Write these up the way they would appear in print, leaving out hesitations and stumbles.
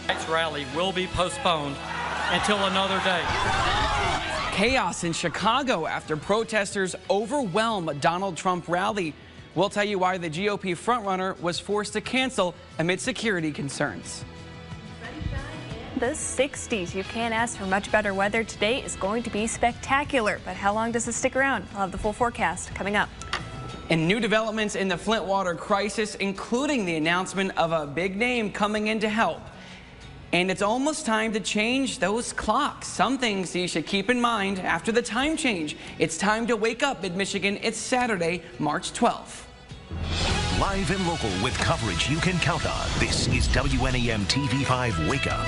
Tonight's rally will be postponed until another day. Chaos in Chicago after protesters overwhelm a Donald Trump rally. We'll tell you why the GOP frontrunner was forced to cancel amid security concerns. The 60s. You can't ask for much better weather. Today is going to be spectacular. But how long does it stick around? I'll have the full forecast coming up. And new developments in the Flint water crisis, including the announcement of a big name coming in to help. And it's almost time to change those clocks. Some things you should keep in mind after the time change. It's time to wake up, Mid-Michigan. It's Saturday, March 12th. Live and local with coverage you can count on. This is WNEM TV5 Wake-Up.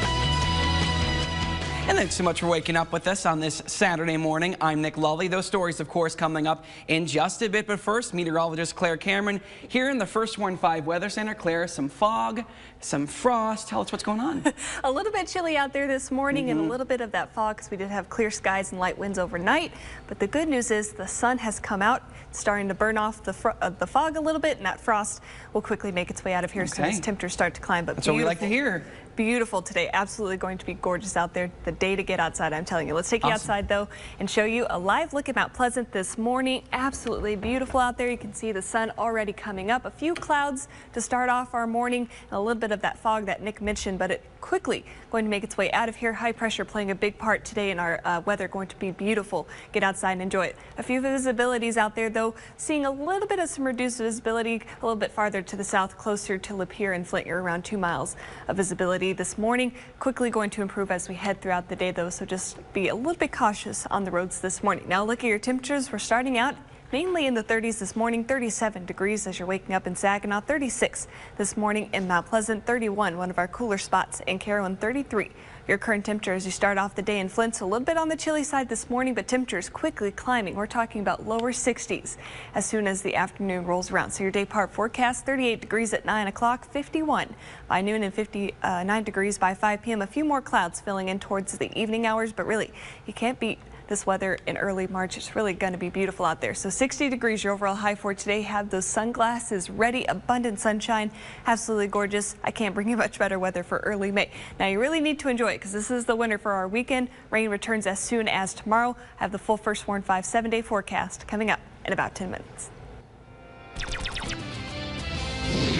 And thanks so much for waking up with us on this Saturday morning. I'm Nick Lulli. Those stories, of course, coming up in just a bit. But first, meteorologist Claire Cameron here in the First Warn 5 Weather Center. Claire, some fog, some frost. Tell us what's going on. A little bit chilly out there this morning and a little bit of that fog because we did have clear skies and light winds overnight. But the good news is the sun has come out, starting to burn off the fog a little bit, and that frost will quickly make its way out of here as soon as temperatures start to climb. But that's what we like to hear. Beautiful today. Absolutely going to be gorgeous out there. The day to get outside, I'm telling you. Let's take you outside, though, and show you a live look at Mount Pleasant this morning. Absolutely beautiful out there. You can see the sun already coming up. A few clouds to start off our morning, and a little bit of that fog that Nick mentioned, but it quickly going to make its way out of here. High pressure playing a big part today in our weather. Going to be beautiful. Get outside and enjoy it. A few visibilities out there, though. Seeing a little bit of some reduced visibility a little bit farther to the south, closer to Lapeer and Flint. You're around 2 miles of visibility this morning. Quickly going to improve as we head throughout the day, though, so just be a little bit cautious on the roads this morning. Now look at your temperatures. We're starting out mainly in the 30s this morning, 37 degrees as you're waking up in Saginaw, 36 this morning in Mount Pleasant, 31, one of our cooler spots in Carrollton, 33. Your current temperature as you start off the day in Flint's a little bit on the chilly side this morning, but temperatures quickly climbing. We're talking about lower 60s as soon as the afternoon rolls around. So your day part forecast, 38 degrees at 9 o'clock, 51 by noon, and 59 degrees by 5 p.m. A few more clouds filling in towards the evening hours, but really you can't beat this weather in early March. It's really going to be beautiful out there. So 60 degrees, your overall high for today. Have those sunglasses ready. Abundant sunshine. Absolutely gorgeous. I can't bring you much better weather for early May. Now you really need to enjoy it because this is the winter for our weekend. Rain returns as soon as tomorrow. I have the full First Warn 5 7-day forecast coming up in about 10 minutes.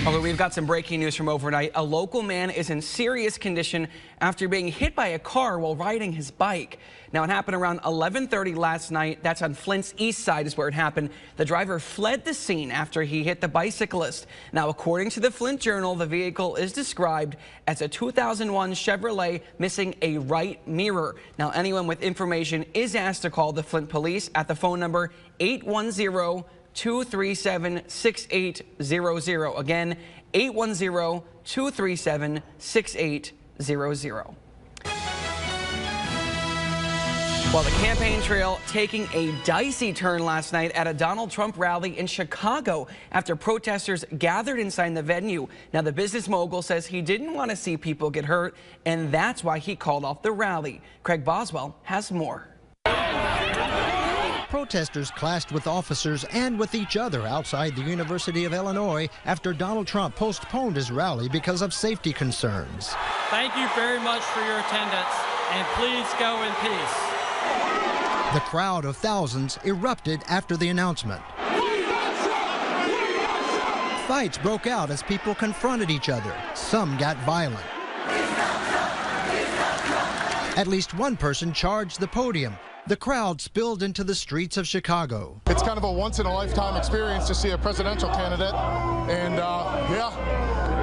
Okay, we've got some breaking news from overnight. A local man is in serious condition after being hit by a car while riding his bike. Now, it happened around 11:30 last night. That's on Flint's east side is where it happened. The driver fled the scene after he hit the bicyclist. Now, according to the Flint Journal, the vehicle is described as a 2001 Chevrolet missing a right mirror. Now, anyone with information is asked to call the Flint police at the phone number 810-237-6800. Again, 810-237-6800. Well, the campaign trail taking a dicey turn last night at a Donald Trump rally in Chicago after protesters gathered inside the venue. Now, the business mogul says he didn't want to see people get hurt, and that's why he called off the rally. Craig Boswell has more. Protesters clashed with officers and with each other outside the University of Illinois after Donald Trump postponed his rally because of safety concerns. Thank you very much for your attendance, and please go in peace. The crowd of thousands erupted after the announcement. Fights broke out as people confronted each other. Some got violent. At least one person charged the podium. The crowd spilled into the streets of Chicago. It's kind of a once-in-a-lifetime experience to see a presidential candidate, and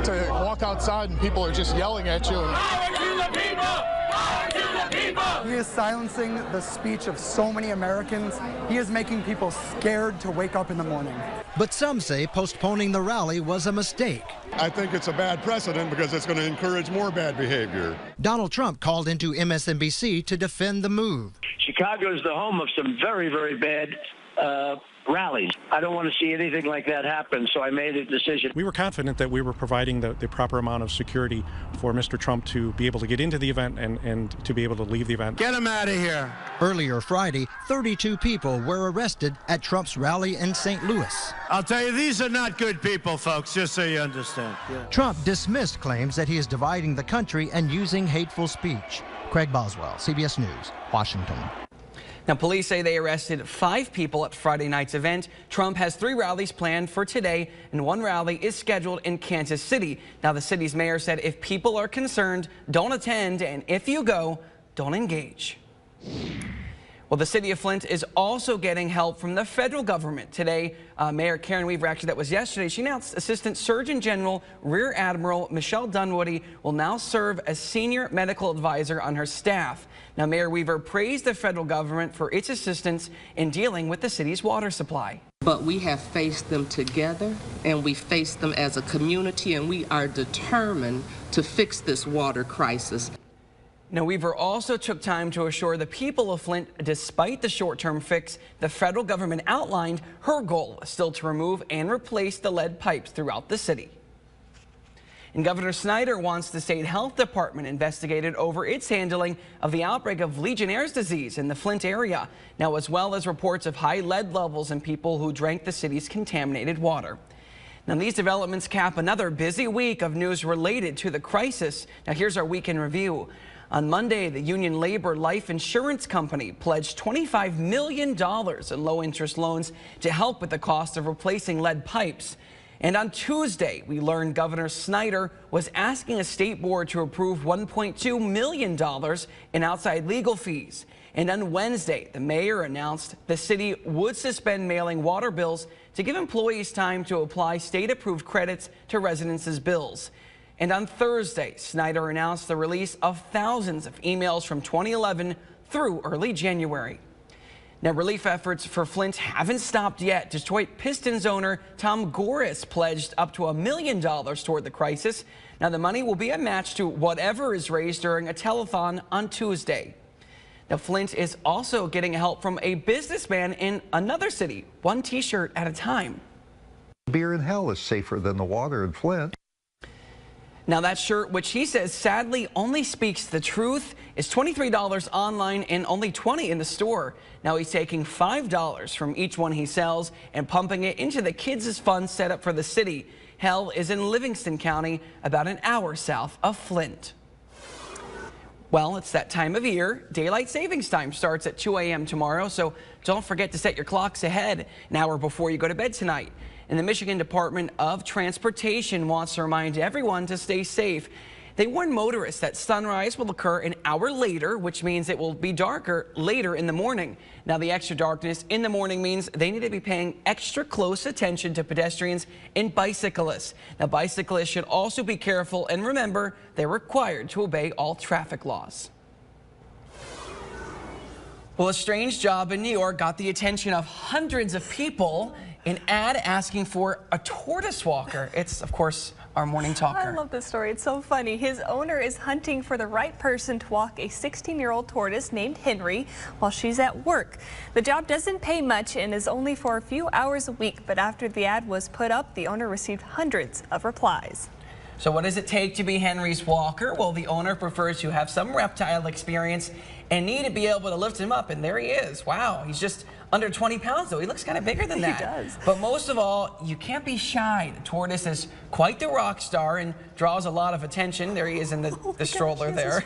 to walk outside and people are just yelling at you. Power to the people! Power to the people! He is silencing the speech of so many Americans. He is making people scared to wake up in the morning. But some say postponing the rally was a mistake. I think it's a bad precedent because it's going to encourage more bad behavior. Donald Trump called into MSNBC to defend the move. Chicago is the home of some very, very bad rallies. I don't want to see anything like that happen, so I made a decision. We were confident that we were providing the proper amount of security for Mr. Trump to be able to get into the event and to be able to leave the event. Get him out of here. Earlier Friday, 32 people were arrested at Trump's rally in St. Louis. I'll tell you, these are not good people, folks, just so you understand. Yeah. Trump dismissed claims that he is dividing the country and using hateful speech. Craig Boswell, CBS News, Washington. Now, police say they arrested 5 people at Friday night's event. Trump has 3 rallies planned for today, and 1 rally is scheduled in Kansas City. Now, the city's mayor said if people are concerned, don't attend, and if you go, don't engage. Well, the city of Flint is also getting help from the federal government. Today, Mayor Karen Weaver, actually that was yesterday, she announced Assistant Surgeon General Rear Admiral Michelle Dunwoody will now serve as senior medical advisor on her staff. Now, Mayor Weaver praised the federal government for its assistance in dealing with the city's water supply. But we have faced them together, and we faced them as a community, and we are determined to fix this water crisis. Now, Weaver also took time to assure the people of Flint, despite the short-term fix, the federal government outlined her goal is still to remove and replace the lead pipes throughout the city. And Governor Snyder wants the state health department investigated over its handling of the outbreak of Legionnaire's disease in the Flint area. Now, as well as reports of high lead levels in people who drank the city's contaminated water. Now, these developments cap another busy week of news related to the crisis. Now, here's our week in review. On Monday, the Union Labor Life Insurance Company pledged $25 million in low-interest loans to help with the cost of replacing lead pipes. And on Tuesday, we learned Governor Snyder was asking a state board to approve $1.2 million in outside legal fees. And on Wednesday, the mayor announced the city would suspend mailing water bills to give employees time to apply state-approved credits to residents' bills. And on Thursday, Snyder announced the release of thousands of emails from 2011 through early January. Now, relief efforts for Flint haven't stopped yet. Detroit Pistons owner Tom Goris pledged up to $1 million toward the crisis. Now, the money will be a match to whatever is raised during a telethon on Tuesday. Now, Flint is also getting help from a businessman in another city, one T-shirt at a time. Beer in hell is safer than the water in Flint. Now, that shirt, which he says sadly only speaks the truth, is $23 online and only $20 in the store. Now, he's taking $5 from each one he sells and pumping it into the kids' fund set up for the city. Hell is in Livingston County, about an hour south of Flint. Well, it's that time of year. Daylight savings time starts at 2 a.m. tomorrow, so don't forget to set your clocks ahead an hour before you go to bed tonight. And the Michigan Department of Transportation wants to remind everyone to stay safe. They warn motorists that sunrise will occur an hour later, which means it will be darker later in the morning. Now, the extra darkness in the morning means they need to be paying extra close attention to pedestrians and bicyclists. Now, bicyclists should also be careful and remember they're required to obey all traffic laws. Well, a strange job in New York got the attention of hundreds of people. An ad asking for a tortoise walker. It's, of course, our morning talker. I love this story. It's so funny. His owner is hunting for the right person to walk a 16-year-old tortoise named Henry while she's at work. The job doesn't pay much and is only for a few hours a week, but after the ad was put up, the owner received hundreds of replies. So what does it take to be Henry's walker? Well, the owner prefers to have some reptile experience and need to be able to lift him up. And there he is. Wow. He's just under 20 pounds, though. He looks kind of bigger than that. He does. But most of all, you can't be shy. The tortoise is quite the rock star and draws a lot of attention. There he is in the stroller there.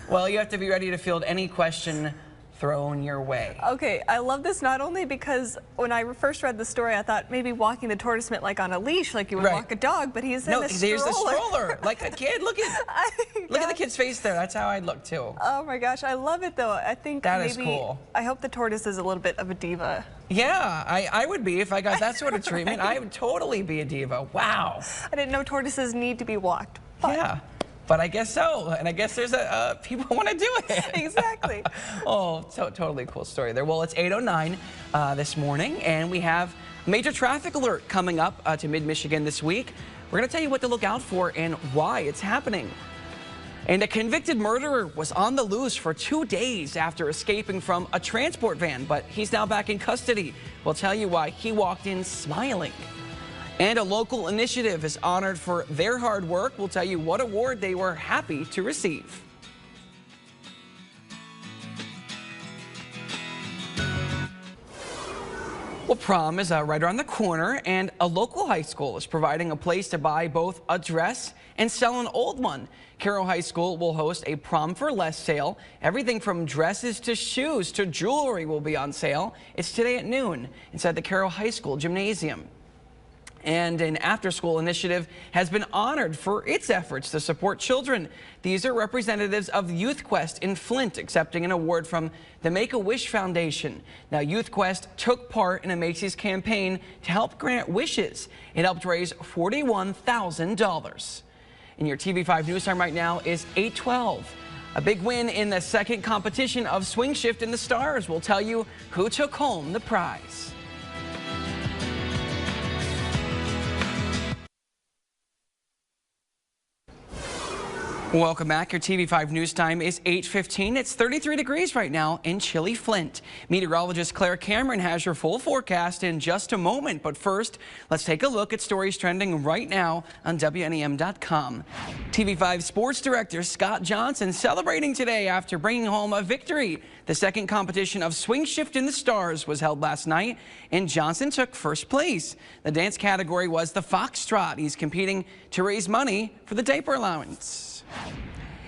Well, you have to be ready to field any question thrown your way. Okay, I love this not only because when I first read the story, I thought maybe walking the tortoise meant like on a leash, like you would walk a dog, but he's in a stroller. No, there's the stroller, like a kid. Look at the kid's face there. That's how I'd look too. Oh my gosh, I love it though. I think that maybe is cool. I hope the tortoise is a little bit of a diva. Yeah, I would be if I got that sort of treatment. I would totally be a diva. Wow. I didn't know tortoises need to be walked. But. Yeah. But I guess so, and I guess there's people want to do it. Exactly. Oh, totally cool story there. Well, it's 8:09 this morning, and we have a major traffic alert coming up to mid-Michigan this week. We're going to tell you what to look out for and why it's happening. And a convicted murderer was on the loose for 2 days after escaping from a transport van, but he's now back in custody. We'll tell you why he walked in smiling. And a local initiative is honored for their hard work. We'll tell you what award they were happy to receive. Well, prom is right around the corner, and a local high school is providing a place to buy both a dress and sell an old one. Carroll High School will host a prom for less sale. Everything from dresses to shoes to jewelry will be on sale. It's today at noon inside the Carroll High School gymnasium. And an after-school initiative has been honored for its efforts to support children. These are representatives of Youth Quest in Flint accepting an award from the Make-A-Wish Foundation. Now, Youth Quest took part in a Macy's campaign to help grant wishes. It helped raise $41,000. And your TV5 news time right now is 8:12. A big win in the second competition of Swing Shift in the Stars. We'll tell you who took home the prize. Welcome back. Your TV5 news time is 8:15. It's 33 degrees right now in chilly Flint. Meteorologist Claire Cameron has your full forecast in just a moment. But first, let's take a look at stories trending right now on WNEM.com. TV5 Sports Director Scott Johnson celebrating today after bringing home a victory. The second competition of Swing Shift in the Stars was held last night, and Johnson took first place. The dance category was the Foxtrot. He's competing to raise money for the diaper allowance.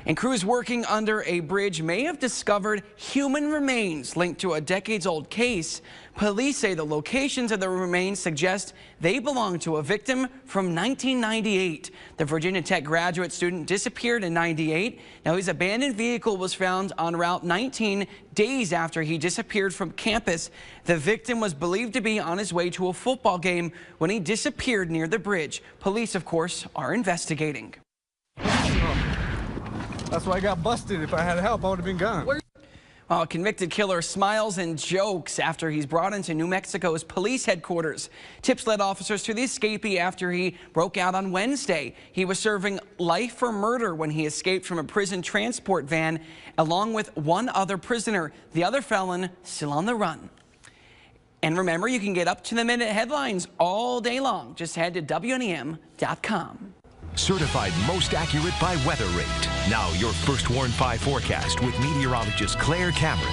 And crews working under a bridge may have discovered human remains linked to a decades-old case. Police say the locations of the remains suggest they belong to a victim from 1998. The Virginia Tech graduate student disappeared in '98. Now, his abandoned vehicle was found on Route 19 days after he disappeared from campus. The victim was believed to be on his way to a football game when he disappeared near the bridge. Police, of course, are investigating. That's why I got busted. If I had help, I would have been gone. A convicted killer smiles and jokes after he's brought into New Mexico's police headquarters. Tips led officers to the escapee after he broke out on Wednesday. He was serving life for murder when he escaped from a prison transport van along with one other prisoner. The other felon still on the run. And remember, you can get up-to-the-minute headlines all day long. Just head to WNEM.com. Certified most accurate by Weather Rate. Now your First Warn 5 forecast with meteorologist Claire Cameron.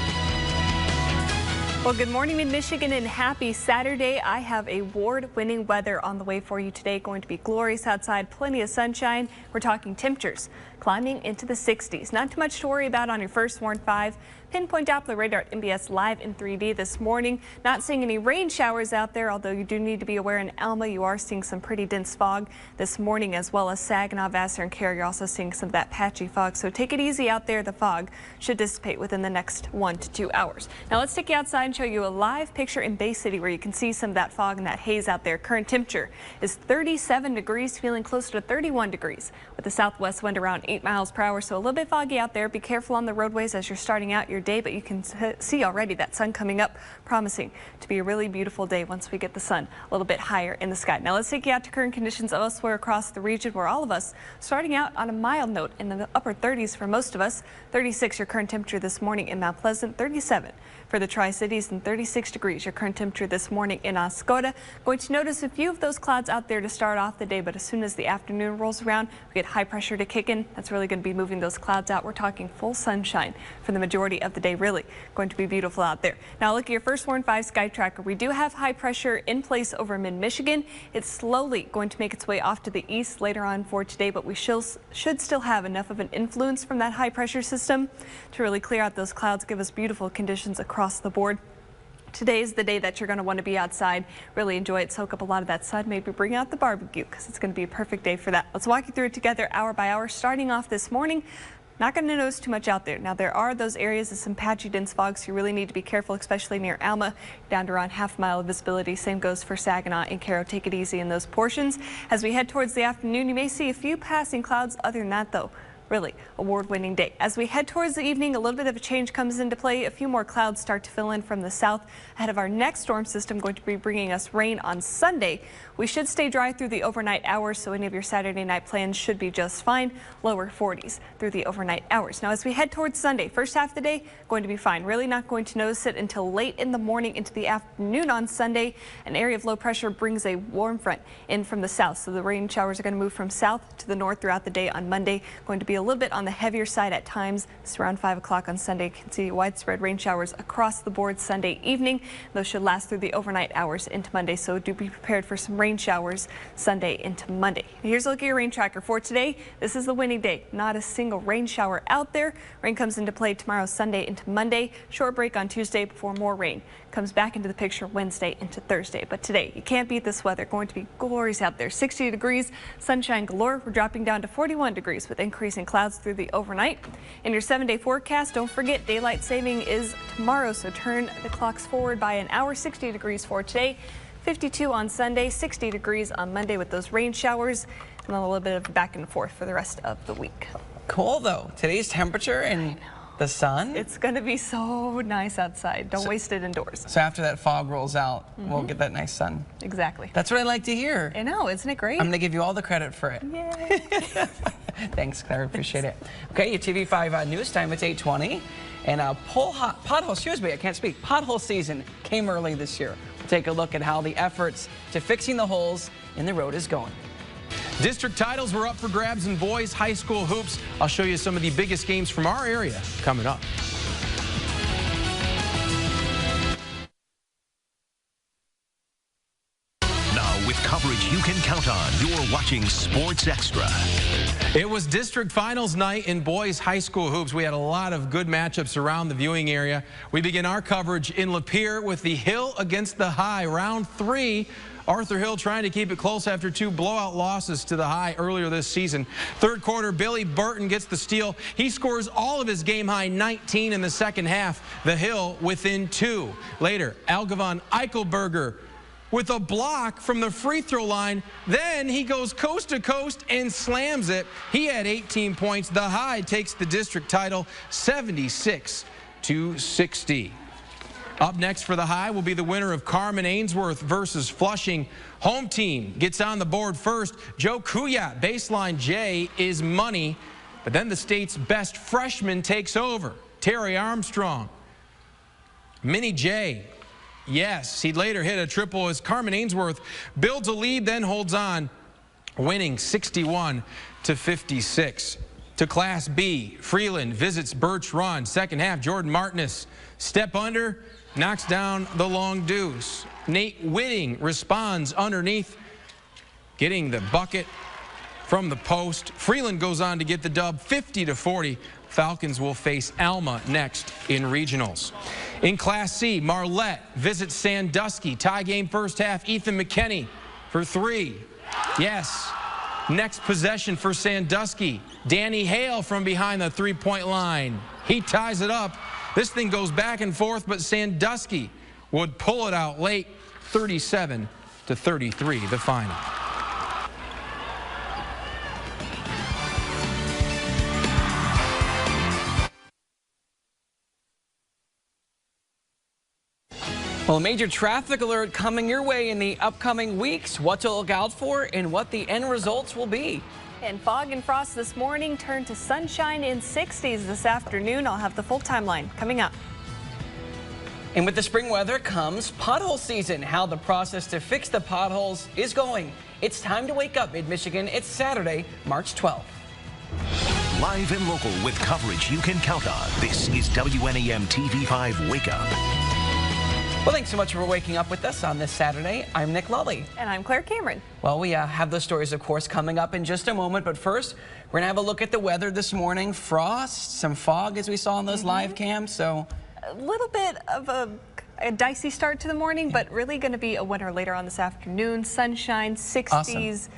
Well, good morning, Mid-Michigan, and happy Saturday. I have award-winning weather on the way for you today. Going to be glorious outside, plenty of sunshine. We're talking temperatures climbing into the 60s. Not too much to worry about on your First Warn 5. Pinpoint Doppler radar at MBS live in 3D this morning. Not seeing any rain showers out there, although you do need to be aware in Alma you are seeing some pretty dense fog this morning, as well as Saginaw, Vassar, and Carroll. You're also seeing some of that patchy fog, so take it easy out there. The fog should dissipate within the next 1 to 2 hours. Now let's take you outside and show you a live picture in Bay City where you can see some of that fog and that haze out there. Current temperature is 37 degrees, feeling closer to 31 degrees with the southwest wind around 8 miles per hour, so a little bit foggy out there. Be careful on the roadways as you're starting out your day, but you can see already that sun coming up, promising to be a really beautiful day once we get the sun a little bit higher in the sky. Now let's take you out to current conditions elsewhere across the region, where all of us starting out on a mild note in the upper 30s for most of us. 36 your current temperature this morning in Mount Pleasant, 37 for the Tri-Cities, and 36 degrees your current temperature this morning in Oscoda. Going to notice a few of those clouds out there to start off the day, but as soon as the afternoon rolls around, we get high pressure to kick in. That's really going to be moving those clouds out. We're talking full sunshine for the majority of the day. Really going to be beautiful out there. Now look at your First Warn 5 sky tracker. We do have high pressure in place over mid-Michigan. It's slowly going to make its way off to the east later on for today, but we should still have enough of an influence from that high pressure system to really clear out those clouds, give us beautiful conditions across the board. Today is the day that you're going to want to be outside, really enjoy it, soak up a lot of that sun, maybe bring out the barbecue because it's going to be a perfect day for that. Let's walk you through it together hour by hour, starting off this morning. Not going to notice too much out there. Now there are those areas of some patchy dense fog, so you really need to be careful, especially near Alma, down to around half mile of visibility. Same goes for Saginaw and Carroll. Take it easy in those portions. As we head towards the afternoon, you may see a few passing clouds. Other than that, though, really award-winning day. As we head towards the evening, a little bit of a change comes into play. A few more clouds start to fill in from the south ahead of our next storm system going to be bringing us rain on Sunday. We should stay dry through the overnight hours, so any of your Saturday night plans should be just fine. Lower 40s through the overnight hours. Now, as we head towards Sunday, first half of the day going to be fine. Really not going to notice it until late in the morning into the afternoon on Sunday. An area of low pressure brings a warm front in from the south, so the rain showers are going to move from south to the north throughout the day on Monday. Going to be a little bit on the heavier side at times. It's around 5 o'clock on Sunday. You can see widespread rain showers across the board Sunday evening. Those should last through the overnight hours into Monday, so do be prepared for some rain showers Sunday into Monday. Here's a look at your rain tracker for today. This is the winning day. Not a single rain shower out there. Rain comes into play tomorrow, Sunday into Monday. Short break on Tuesday before more rain comes back into the picture Wednesday into Thursday. But today, you can't beat this weather. Going to be glorious out there. 60 degrees, sunshine galore. We're dropping down to 41 degrees with increasing clouds through the overnight. In your 7-day forecast, don't forget daylight saving is tomorrow, so turn the clocks forward by an hour. 60 degrees for today, 52 on Sunday, 60 degrees on Monday with those rain showers, and then a little bit of back and forth for the rest of the week. Cool, though. Today's temperature and the sun. It's going to be so nice outside. Don't waste it indoors. So after that fog rolls out, we'll get that nice sun. Exactly. That's what I like to hear. I know, isn't it great? I'm going to give you all the credit for it. Yay. Thanks, Claire. Appreciate it. Okay, your TV5 news time. It's 8:20. And pothole season came early this year. We'll take a look at how the efforts to fixing the holes in the road is going. District titles were up for grabs in boys high school hoops. I'll show you some of the biggest games from our area coming up. Now, with coverage you can count on, you're watching Sports Extra. It was district finals night in boys high school hoops. We had a lot of good matchups around the viewing area. We begin our coverage in Lapeer with the Hill against the High. Round 3. Arthur Hill trying to keep it close after 2 blowout losses to the High earlier this season. Third quarter, Billy Burton gets the steal. He scores all of his game-high 19 in the second half. The Hill within 2. Later, Algavon Eichelberger with a block from the free throw line. Then he goes coast to coast and slams it. He had 18 points. The High takes the district title 76-60. Up next for the High will be the winner of Carman Ainsworth versus Flushing. Home team gets on the board first. Joe Kuyat, baseline J is money. But then the state's best freshman takes over. Terry Armstrong. Mini J. Yes, he'd later hit a triple as Carman Ainsworth builds a lead, then holds on, winning 61-56. To Class B, Freeland visits Birch Run. Second half, Jordan Martinez step under, knocks down the long deuce. Nate Whitting responds underneath, getting the bucket from the post. Freeland goes on to get the dub 50-40. Falcons will face Alma next in regionals. In Class C, Marlette visits Sandusky. Tie game first half, Ethan McKinney for 3. Yes. Next possession for Sandusky. Danny Hale from behind the three-point line. He ties it up. This thing goes back and forth, but Sandusky would pull it out late, 37-33, the final. Well, a major traffic alert coming your way in the upcoming weeks. What to look out for and what the end results will be. And fog and frost this morning turn to sunshine in 60s this afternoon. I'll have the full timeline coming up. And with the spring weather comes pothole season. How the process to fix the potholes is going. It's time to wake up, Mid-Michigan. It's Saturday, March 12th. Live and local with coverage you can count on. This is WNEM TV5 Wake-Up. Well, thanks so much for waking up with us on this Saturday. I'm Nick Lulli. And I'm Claire Cameron. Well, we have those stories, of course, coming up in just a moment. But first, we're going to have a look at the weather this morning. Frost, some fog, as we saw in those live cams. So a little bit of a dicey start to the morning, but really going to be a winter later on this afternoon. Sunshine, 60s. Awesome.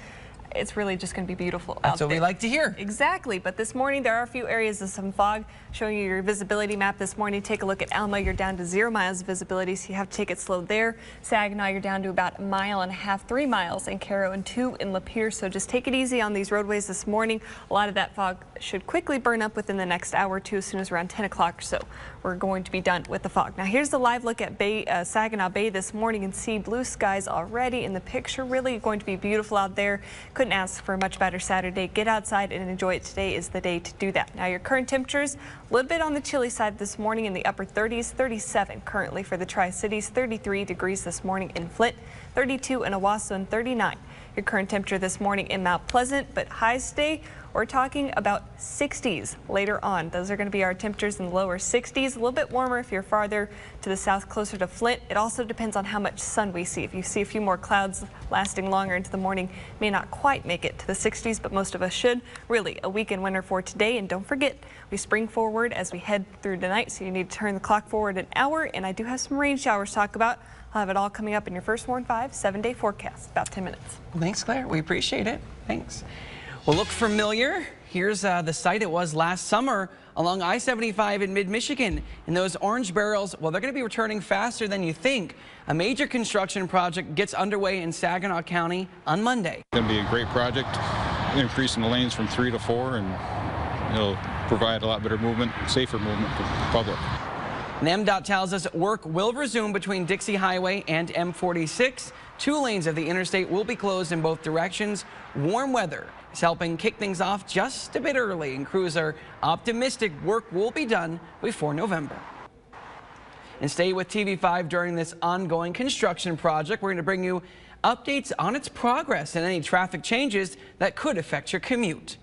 it's really just going to be beautiful That's what we like to hear. Exactly. But this morning, there are a few areas of some fog. Showing you your visibility map this morning. Take a look at Alma. You're down to 0 miles of visibility, so you have to take it slow there. Saginaw, you're down to about 1.5 miles, 3 miles in Caro and 2 in Lapeer. So just take it easy on these roadways this morning. A lot of that fog should quickly burn up within the next hour or two, as soon as around 10 o'clock or so. We're going to be done with the fog. Now here's the live look at Saginaw Bay this morning, and see blue skies already in the picture. Really going to be beautiful out there. Couldn't ask for a much better Saturday. Get outside and enjoy it. Today is the day to do that. Now your current temperatures, a little bit on the chilly side this morning, in the upper 30s, 37 currently for the Tri-Cities, 33 degrees this morning in Flint, 32 in Owasso, and 39. Your current temperature this morning in Mount Pleasant, but highs today, we're talking about 60s later on. Those are going to be our temperatures in the lower 60s. A little bit warmer if you're farther to the south, closer to Flint. It also depends on how much sun we see. If you see a few more clouds lasting longer into the morning, may not quite make it to the 60s, but most of us should. Really a weekend winter for today. And don't forget, we spring forward as we head through tonight, so you need to turn the clock forward an hour. And I do have some rain showers to talk about. I'll have it all coming up in your First Warn 5 7-day forecast, about 10 minutes. Well, thanks, Claire. We appreciate it. Thanks. Well, look familiar. Here's the site it was last summer along I-75 in mid-Michigan. And those orange barrels, well, they're going to be returning faster than you think. A major construction project gets underway in Saginaw County on Monday. It's going to be a great project, increasing the lanes from 3 to 4, and it'll provide a lot better movement, safer movement for the public. And MDOT tells us work will resume between Dixie Highway and M46. 2 lanes of the interstate will be closed in both directions. Warm weather is helping kick things off just a bit early, and crews are optimistic work will be done before November. And stay with TV5 during this ongoing construction project. We're going to bring you updates on its progress and any traffic changes that could affect your commute.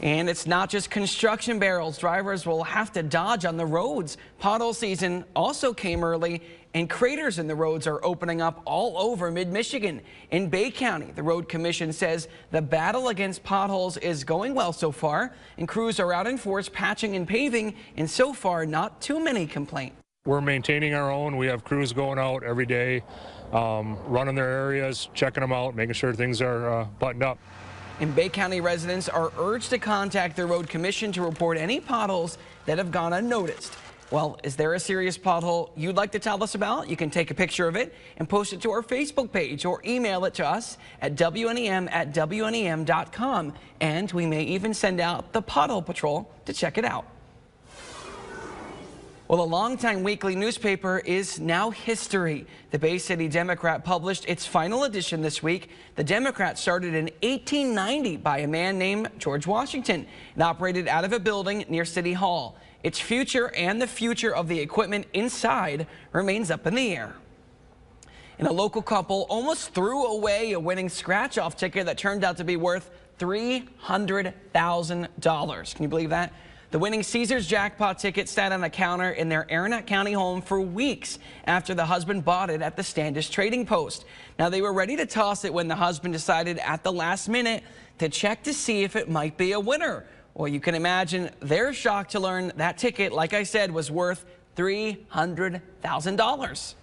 And it's not just construction barrels. Drivers will have to dodge on the roads. Pothole season also came early, and craters in the roads are opening up all over mid-Michigan. In Bay County, the Road Commission says the battle against potholes is going well so far, and crews are out in force patching and paving, and so far not too many complaints. We're maintaining our own. We have crews going out every day, running their areas, checking them out, making sure things are buttoned up. And Bay County residents are urged to contact the Road Commission to report any potholes that have gone unnoticed. Well, is there a serious pothole you'd like to tell us about? You can take a picture of it and post it to our Facebook page, or email it to us at WNEM@WNEM.com. And we may even send out the Pothole Patrol to check it out. Well, a longtime weekly newspaper is now history. The Bay City Democrat published its final edition this week. The Democrat started in 1890 by a man named George Washington and operated out of a building near City Hall. Its future and the future of the equipment inside remains up in the air. And a local couple almost threw away a winning scratch-off ticket that turned out to be worth $300,000. Can you believe that? The winning Caesars jackpot ticket sat on a counter in their Aranet County home for weeks after the husband bought it at the Standish Trading Post. Now, they were ready to toss it when the husband decided at the last minute to check to see if it might be a winner. Well, you can imagine their shock to learn that ticket, like I said, was worth $300,000.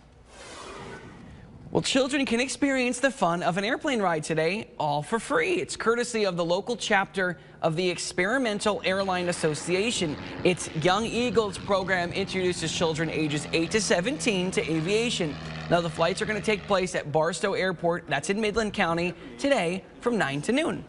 Well, children can experience the fun of an airplane ride today, all for free. It's courtesy of the local chapter of the Experimental Airline Association. Its Young Eagles program introduces children ages 8 to 17 to aviation. Now, the flights are going to take place at Barstow Airport, that's in Midland County, today from 9 to noon.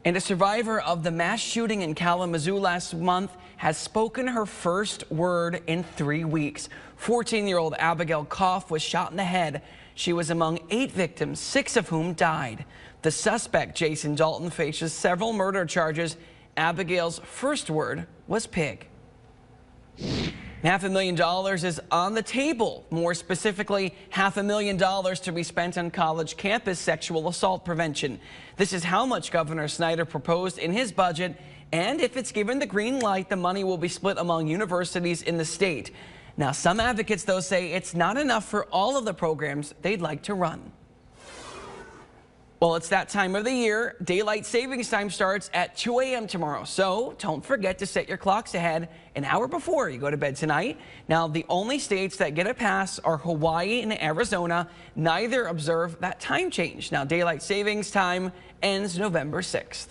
And a survivor of the mass shooting in Kalamazoo last month has spoken her first word in 3 weeks. 14-year-old Abigail Koff was shot in the head. She was among 8 victims, 6 of whom died. The suspect, Jason Dalton, faces several murder charges. Abigail's first word was pig. $500,000 is on the table. More specifically, $500,000 to be spent on college campus sexual assault prevention. This is how much Governor Snyder proposed in his budget, and if it's given the green light, the money will be split among universities in the state. Now, some advocates, though, say it's not enough for all of the programs they'd like to run. Well, it's that time of the year. Daylight savings time starts at 2 a.m. tomorrow. So don't forget to set your clocks ahead an hour before you go to bed tonight. Now, the only states that get a pass are Hawaii and Arizona. Neither observe that time change. Now, daylight savings time ends November 6th.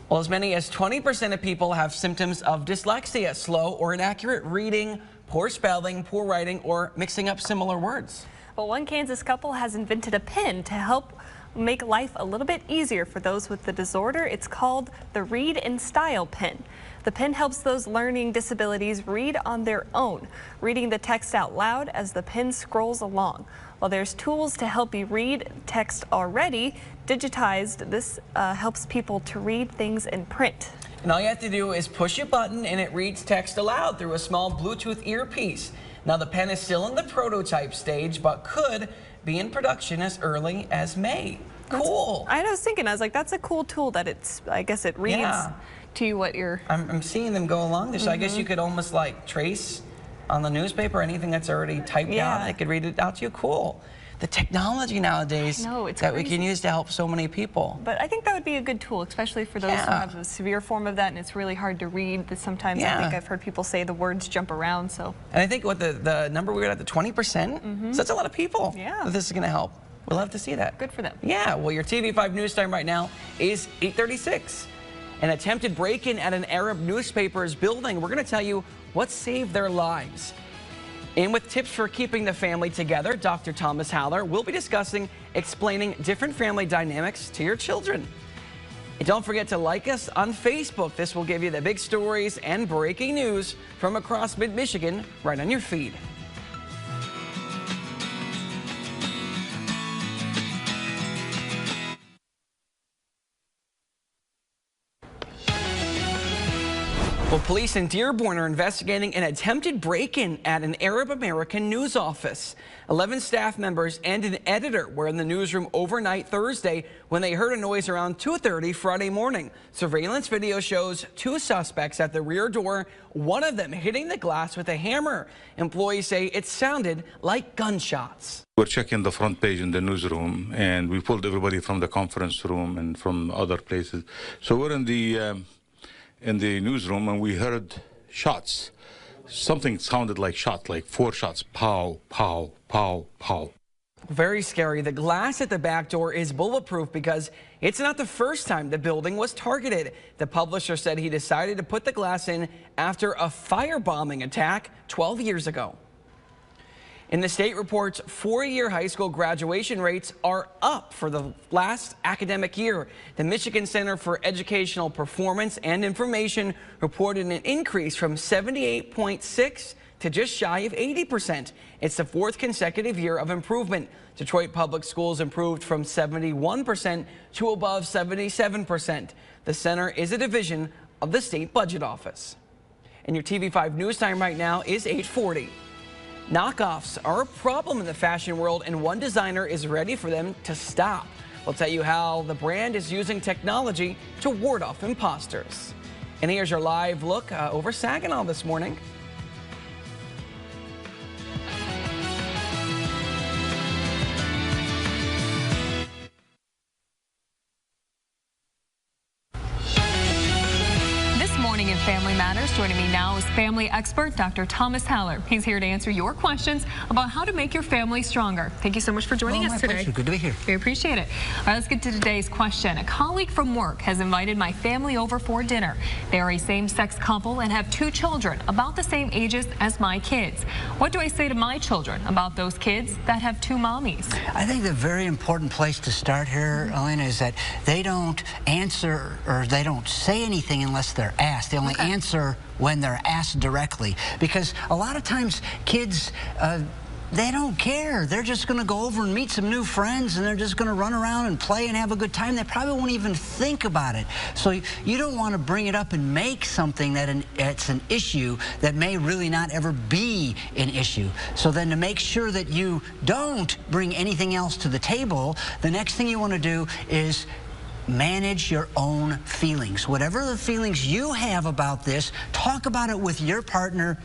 Well, as many as 20% of people have symptoms of dyslexia, slow or inaccurate reading, poor spelling, poor writing, or mixing up similar words. Well, one Kansas couple has invented a pen to help make life a little bit easier for those with the disorder. It's called the Read in Style pen. The pen helps those learning disabilities read on their own, reading the text out loud as the pen scrolls along. While there's tools to help you read text already digitized, this helps people to read things in print. And all you have to do is push a button and it reads text aloud through a small Bluetooth earpiece. Now, the pen is still in the prototype stage, but could be in production as early as May. Cool. I was thinking, I was like, that's a cool tool that I guess it reads to you what you're... I'm seeing them go along there, so I guess you could almost like trace on the newspaper anything that's already typed out. They could read it out to you. Cool. The technology nowadays that we can use to help so many people. But I think that would be a good tool, especially for those who have a severe form of that and it's really hard to read. Sometimes I think I've heard people say the words jump around. So. And I think what the number we got at the 20%, so that's a lot of people that this is going to help. We'll love to see that. Good for them. Yeah, well, your TV5 news time right now is 8:36. An attempted break-in at an Arab newspaper's building. We're going to tell you what saved their lives. And with tips for keeping the family together, Dr. Thomas Haller will be discussing explaining different family dynamics to your children. And don't forget to like us on Facebook. This will give you the big stories and breaking news from across mid-Michigan right on your feed. Well, police in Dearborn are investigating an attempted break-in at an Arab American news office. 11 staff members and an editor were in the newsroom overnight Thursday when they heard a noise around 2:30 Friday morning. Surveillance video shows two suspects at the rear door, one of them hitting the glass with a hammer. Employees say it sounded like gunshots. We're checking the front page in the newsroom, and we pulled everybody from the conference room and from other places. So we're in the newsroom, and we heard shots. Something sounded like shots, like 4 shots. Pow, pow, pow, pow. Very scary. The glass at the back door is bulletproof because it's not the first time the building was targeted. The publisher said he decided to put the glass in after a firebombing attack 12 years ago. In the state reports, 4-year high school graduation rates are up for the last academic year. The Michigan Center for Educational Performance and Information reported an increase from 78.6 to just shy of 80%. It's the 4th consecutive year of improvement. Detroit Public Schools improved from 71% to above 77%. The center is a division of the State Budget Office. And your TV5 news time right now is 8:40. Knockoffs are a problem in the fashion world, and one designer is ready for them to stop. We'll tell you how the brand is using technology to ward off imposters. And here's your live look over Saginaw this morning. In Family Matters. Joining me now is family expert Dr. Thomas Haller. He's here to answer your questions about how to make your family stronger. Thank you so much for joining us today. Pleasure. Good to be here. We appreciate it. All right, let's get to today's question. A colleague from work has invited my family over for dinner. They are a same-sex couple and have 2 children about the same ages as my kids. What do I say to my children about those kids that have 2 mommies? I think the very important place to start here, Elena, is that they don't answer or they don't say anything unless they're asked. They only answer when they're asked directly, because a lot of times kids they don't care. They're just going to go over and meet some new friends, and they're just going to run around and play and have a good time. They probably won't even think about it. So you don't want to bring it up and make something that it's an issue that may really not ever be an issue. So then to make sure that you don't bring anything else to the table, the next thing you want to do is manage your own feelings. Whatever the feelings you have about this, talk about it with your partner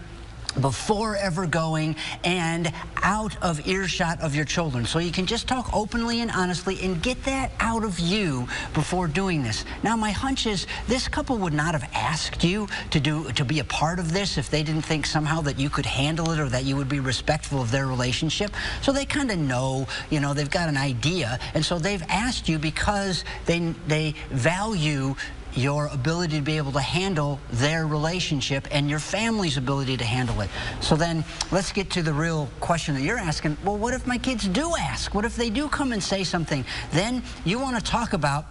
before ever going and out of earshot of your children. So you can just talk openly and honestly and get that out of you before doing this. Now, my hunch is this couple would not have asked you to be a part of this if they didn't think somehow that you could handle it or that you would be respectful of their relationship. So they kind of know, you know, they've got an idea, and so they've asked you because they value your ability to be able to handle their relationship and your family's ability to handle it. So then let's get to the real question that you're asking. Well, what if my kids do ask? What if they do come and say something? Then you want to talk about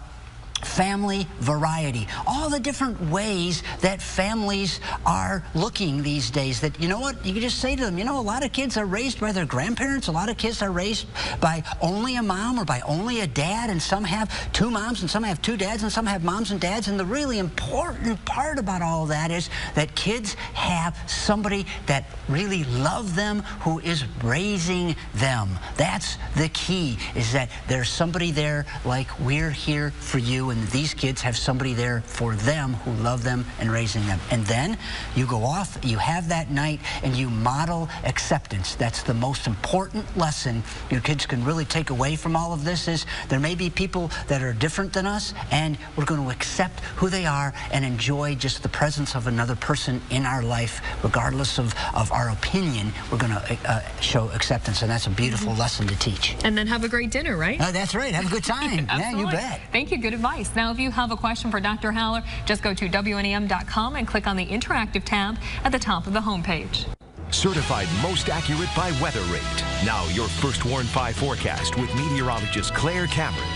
family variety, all the different ways that families are looking these days. That, you know what, you can just say to them, you know, a lot of kids are raised by their grandparents, a lot of kids are raised by only a mom or by only a dad, and some have two moms and some have two dads and some have moms and dads. And the really important part about all of that is that kids have somebody that really loves them, who is raising them. That's the key, is that there's somebody there like we're here for you, and these kids have somebody there for them who love them and raising them. And then you go off, you have that night, and you model acceptance. That's the most important lesson your kids can really take away from all of this, is there may be people that are different than us, and we're going to accept who they are and enjoy just the presence of another person in our life, regardless of our opinion. We're going to show acceptance, and that's a beautiful lesson to teach. And then have a great dinner, right? That's right. Have a good time. Yeah, you bet. Thank you. Good advice. Now, if you have a question for Dr. Haller, just go to WNEM.com and click on the interactive tab at the top of the homepage. Certified most accurate by Weather Rate. Now your First Warn 5 forecast with meteorologist Claire Cameron.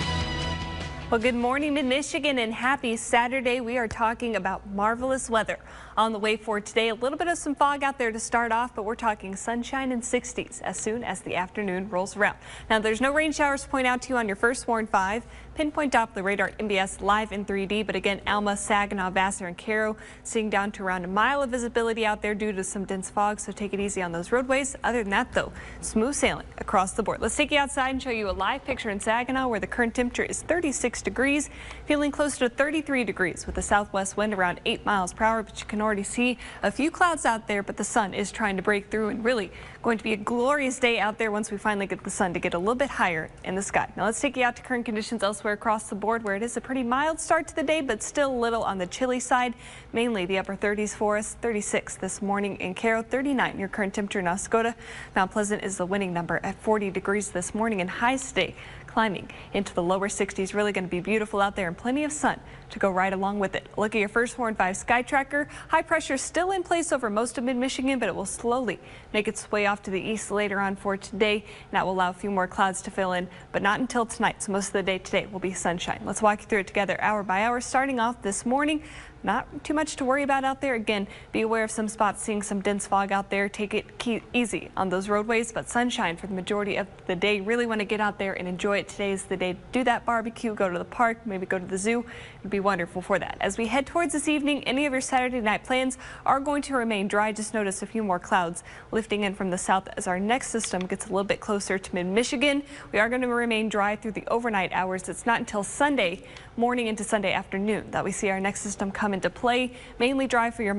Well, good morning, Mid-Michigan, and happy Saturday. We are talking about marvelous weather on the way for today. A little bit of some fog out there to start off, but we're talking sunshine and 60s as soon as the afternoon rolls around. Now, there's no rain showers to point out to you on your First Warn 5. Pinpoint Doppler radar MBS live in 3D, but again, Alma, Saginaw, Vassar, and Caro seeing down to around a mile of visibility out there due to some dense fog, so take it easy on those roadways. Other than that, though, smooth sailing across the board. Let's take you outside and show you a live picture in Saginaw, where the current temperature is 36 degrees, feeling close to 33 degrees with a southwest wind around 8 miles per hour, but you can already see a few clouds out there, but the sun is trying to break through, and really going to be a glorious day out there once we finally get the sun to get a little bit higher in the sky. Now let's take you out to current conditions elsewhere across the board, where it is a pretty mild start to the day, but still a little on the chilly side. Mainly the upper 30s for us. 36 this morning in Caro, 39 your current temperature in Oscoda. Mount Pleasant is the winning number at 40 degrees this morning, and highs stay climbing into the lower 60s. Really going to be beautiful out there, and plenty of sun to go right along with it. Look at your First Warn 5 sky tracker. High pressure still in place over most of mid-Michigan, but it will slowly make its way off to the east later on for today. And that will allow a few more clouds to fill in, but not until tonight. So most of the day today will be sunshine. Let's walk you through it together hour by hour. Starting off this morning, not too much to worry about out there. Again, be aware of some spots seeing some dense fog out there. Take it easy on those roadways, but sunshine for the majority of the day. Really want to get out there and enjoy it. Today is the day to do that. Barbecue, go to the park, maybe go to the zoo. It'd be wonderful for that. As we head towards this evening, any of your Saturday night plans are going to remain dry. Just notice a few more clouds lifting in from the south as our next system gets a little bit closer to mid-Michigan. We are going to remain dry through the overnight hours. It's not until Sunday morning into Sunday afternoon that we see our next system come into play. Mainly dry for your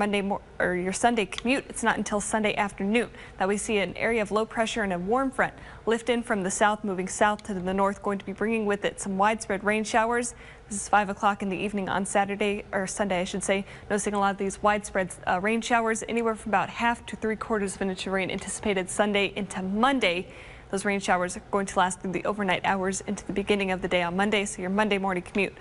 your Sunday commute. It's not until Sunday afternoon that we see an area of low pressure and a warm front lift in from the south, moving south to the north, going to be bringing with it some widespread rain showers. This is 5 o'clock in the evening on Saturday, or Sunday, I should say. Noticing a lot of these widespread rain showers, anywhere from about half to 3/4 of an inch of rain anticipated Sunday into Monday. Those rain showers are going to last through the overnight hours into the beginning of the day on Monday, so your Monday morning commute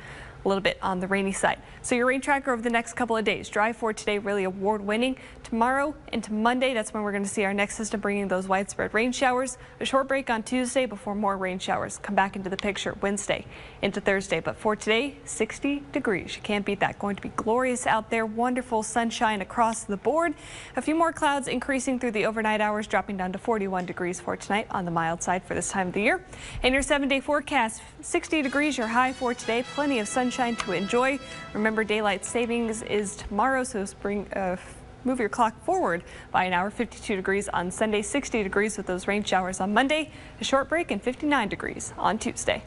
a little bit on the rainy side. So your rain tracker over the next couple of days. Dry for today, really award-winning. Tomorrow into Monday, that's when we're going to see our next system bringing those widespread rain showers. A short break on Tuesday before more rain showers come back into the picture Wednesday into Thursday. But for today, 60 degrees. You can't beat that. Going to be glorious out there. Wonderful sunshine across the board. A few more clouds increasing through the overnight hours, dropping down to 41 degrees for tonight on the mild side for this time of the year. And your 7-day forecast, 60 degrees your high for today. Plenty of sunshine to enjoy. Remember, daylight savings is tomorrow, so move your clock forward by an hour. 52 degrees on Sunday, 60 degrees with those rain showers on Monday, a short break, and 59 degrees on Tuesday.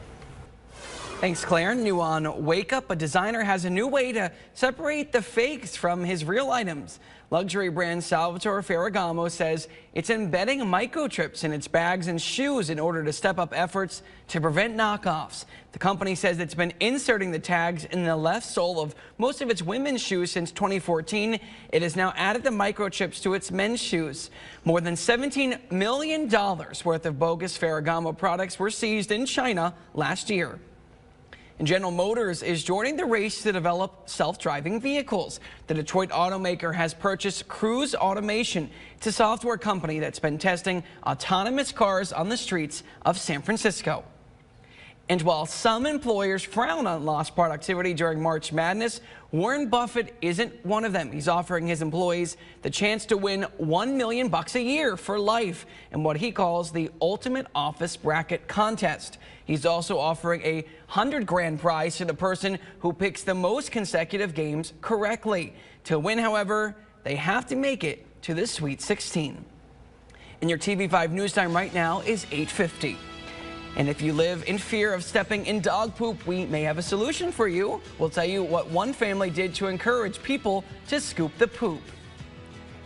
Thanks, Claire. New on Wake Up, a designer has a new way to separate the fakes from his real items. Luxury brand Salvatore Ferragamo says it's embedding microchips in its bags and shoes in order to step up efforts to prevent knockoffs. The company says it's been inserting the tags in the left sole of most of its women's shoes since 2014. It has now added the microchips to its men's shoes. More than $17 million worth of bogus Ferragamo products were seized in China last year. And General Motors is joining the race to develop self-driving vehicles. The Detroit automaker has purchased Cruise Automation. It's a software company that's been testing autonomous cars on the streets of San Francisco. And while some employers frown on lost productivity during March Madness, Warren Buffett isn't one of them. He's offering his employees the chance to win $1 million a year for life in what he calls the ultimate office bracket contest. He's also offering a $100,000 prize to the person who picks the most consecutive games correctly. To win, however, they have to make it to the Sweet 16. And your TV5 news time right now is 8:50. And if you live in fear of stepping in dog poop, we may have a solution for you. We'll tell you what one family did to encourage people to scoop the poop.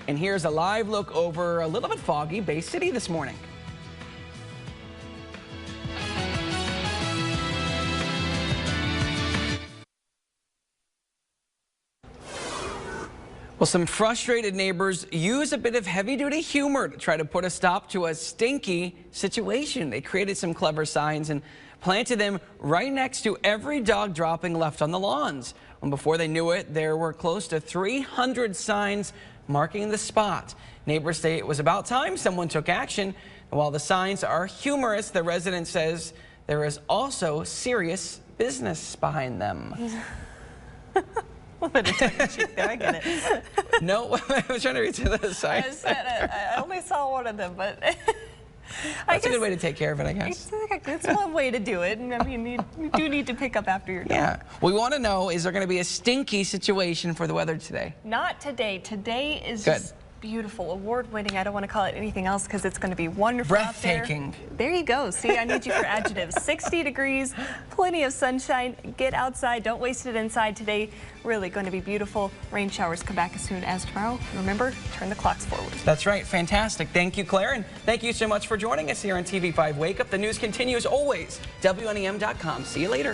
And here's a live look over a little bit foggy Bay City this morning. Well, some frustrated neighbors use a bit of heavy-duty humor to try to put a stop to a stinky situation. They created some clever signs and planted them right next to every dog dropping left on the lawns. And before they knew it, there were close to 300 signs marking the spot. Neighbors say it was about time someone took action. And while the signs are humorous, the resident says there is also serious business behind them. A bit of tongue-in-cheek there, I get it. No, I was trying to read to the side. I only saw one of them, but that's a good way to take care of it, I guess. It's one way to do it, and I mean, you do need to pick up after your dog. Yeah. We want to know, is there going to be a stinky situation for the weather today? Not today. Today is good. Just beautiful, award-winning. I don't want to call it anything else because it's going to be wonderful breathtaking. Out there you go. See, I need you for adjectives. 60 degrees, plenty of sunshine. Get outside. Don't waste it inside today. Really going to be beautiful. Rain showers come back as soon as tomorrow. Remember, turn the clocks forward. That's right. Fantastic. Thank you, Claire, and thank you so much for joining us here on TV5 Wake Up. The news continues always. WNEM.com. See you later.